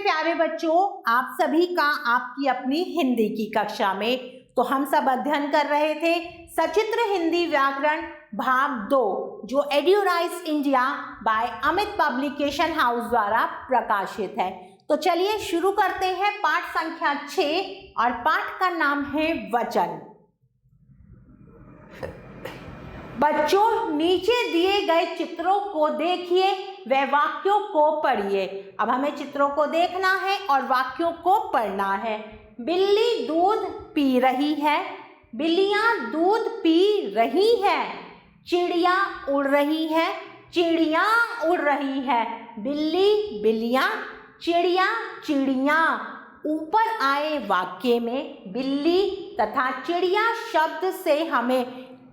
प्यारे बच्चों, आप सभी का आपकी अपनी हिंदी की कक्षा में। तो हम सब अध्ययन कर रहे थे सचित्र हिंदी व्याकरण भाग 2 जो Edurise India by Amit publication house द्वारा प्रकाशित है। तो चलिए शुरू करते हैं पाठ संख्या 6 और पाठ का नाम है वचन। बच्चों, नीचे दिए गए चित्रों को देखिए, वे वाक्यों को पढ़िए। अब हमें चित्रों को देखना है और वाक्यों को पढ़ना है। बिल्ली दूध पी रही है, बिल्लियां दूध पी रही है। चिड़िया उड़ रही है, चिड़िया उड़ रही है। बिल्ली बिल्लियां, चिड़िया चिड़ियां। ऊपर आए वाक्य में बिल्ली तथा चिड़िया शब्द से हमें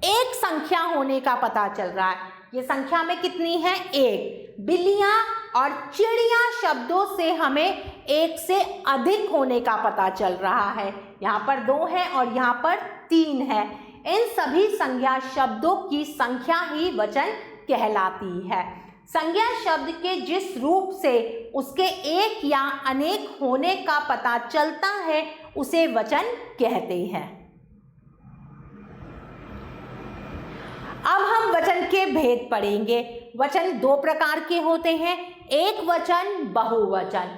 एक संख्या होने का पता चल रहा है। ये संख्या में कितनी है? एक। बिल्लियां और चिड़िया शब्दों से हमें एक से अधिक होने का पता चल रहा है। यहाँ पर 2 है और यहाँ पर 3 है। इन सभी संज्ञा शब्दों की संख्या ही वचन कहलाती है। संज्ञा शब्द के जिस रूप से उसके एक या अनेक होने का पता चलता है उसे वचन कहते हैं। अब हम वचन के भेद पढ़ेंगे। वचन 2 प्रकार के होते हैं, एक वचन, बहुवचन।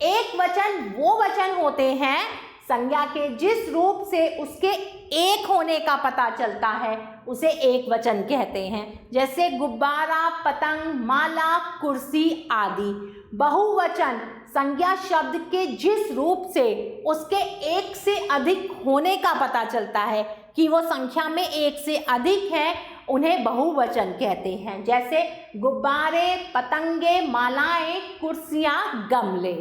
एक वचन वो वचन होते हैं संज्ञा के जिस रूप से उसके एक होने का पता चलता है उसे एक वचन कहते हैं, जैसे गुब्बारा, पतंग, माला, कुर्सी आदि। बहुवचन संज्ञा शब्द के जिस रूप से उसके एक से अधिक होने का पता चलता है कि वो संख्या में एक से अधिक है, उन्हें बहुवचन कहते हैं, जैसे गुब्बारे, पतंगे, मालाएं, कुर्सियां, गमले।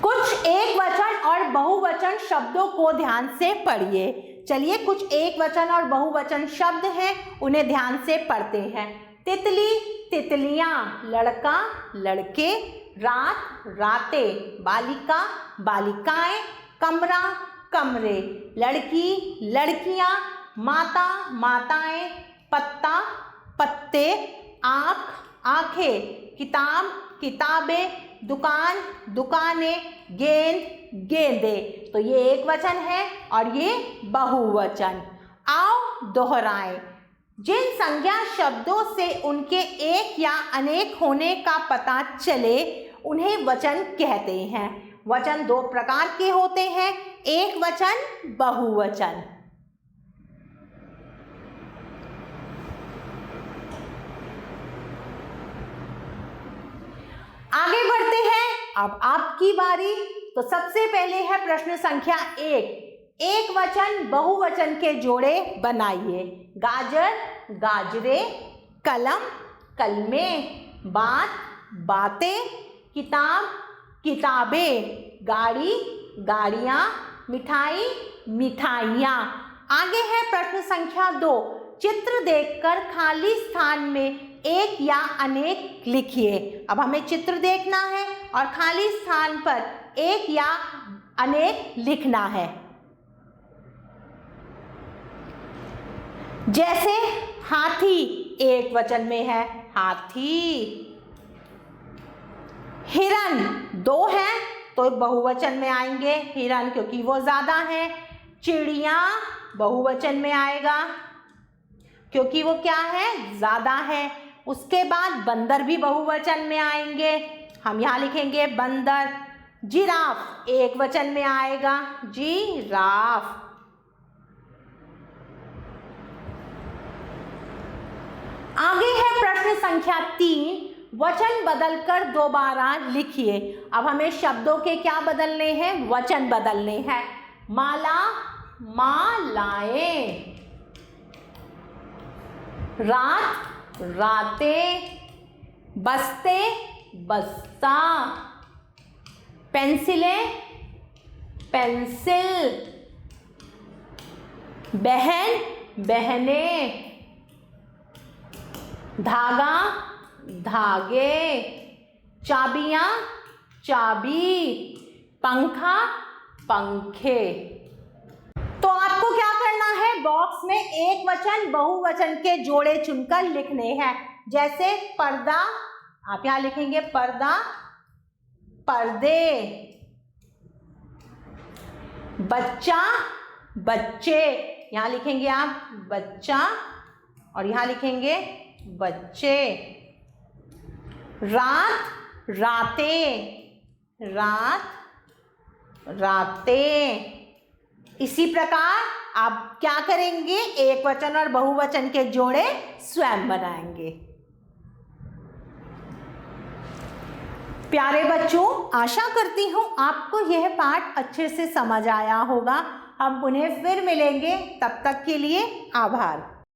कुछ एक वचन और बहुवचन शब्दों को ध्यान से पढ़िए। चलिए कुछ एक वचन और बहुवचन शब्द हैं, उन्हें ध्यान से पढ़ते हैं। तितली, तितलियां। लड़का, लड़के। रात, रातें। बालिका, बालिकाएं। कमरा, कमरे। लड़की, लड़कियां। माता, माताएं। पत्ता, पत्ते। आँख, आंखें। किताब, किताबें। दुकान, दुकानें। गेंद, गेंदे। तो ये एक वचन है और ये बहुवचन। आओ दोहराएं। जिन संज्ञा शब्दों से उनके एक या अनेक होने का पता चले उन्हें वचन कहते हैं। वचन 2 प्रकार के होते हैं, एक वचन, बहुवचन। आगे बढ़ते हैं, अब आपकी बारी। तो सबसे पहले है प्रश्न संख्या 1। एक वचन बहुवचन के जोड़े बनाइए। गाजर, गाजरे। कलम, कलमें। बात, बातें। किताब, किताबें। गाड़ी, गाड़ियाँ। मिठाई, मिठाइयाँ। आगे है प्रश्न संख्या 2। चित्र देखकर खाली स्थान में एक या अनेक लिखिए। अब हमें चित्र देखना है और खाली स्थान पर एक या अनेक लिखना है। जैसे हाथी एक वचन में है, हाथी। हिरन 2 है तो बहुवचन में आएंगे हिरन, क्योंकि वो ज्यादा है। चिड़िया बहुवचन में आएगा क्योंकि वो क्या है? ज्यादा है। उसके बाद बंदर भी बहुवचन में आएंगे, हम यहाँ लिखेंगे बंदर। जिराफ एक वचन में आएगा, जिराफ। आगे है प्रश्न संख्या 3। वचन बदलकर दोबारा लिखिए। अब हमें शब्दों के क्या बदलने हैं? वचन बदलने हैं। माला, मालाएं। रात, रातें। बस्ते, बस्ता। पेंसिलें, पेंसिल। बहन, बहनें। धागा, धागे। चाबियां, चाबी। पंखा, पंखे। तो आपको क्या करना है? बॉक्स में एक वचन बहुवचन के जोड़े चुनकर लिखने हैं। जैसे पर्दा, आप यहाँ लिखेंगे पर्दा, पर्दे। बच्चा, बच्चे, यहाँ लिखेंगे आप बच्चा और यहाँ लिखेंगे बच्चे। रात, रातें, रात, रातें। इसी प्रकार आप क्या करेंगे, एक वचन और बहुवचन के जोड़े स्वयं बनाएंगे। प्यारे बच्चों, आशा करती हूँ आपको यह पाठ अच्छे से समझ आया होगा। हम उन्हें फिर मिलेंगे, तब तक के लिए आभार।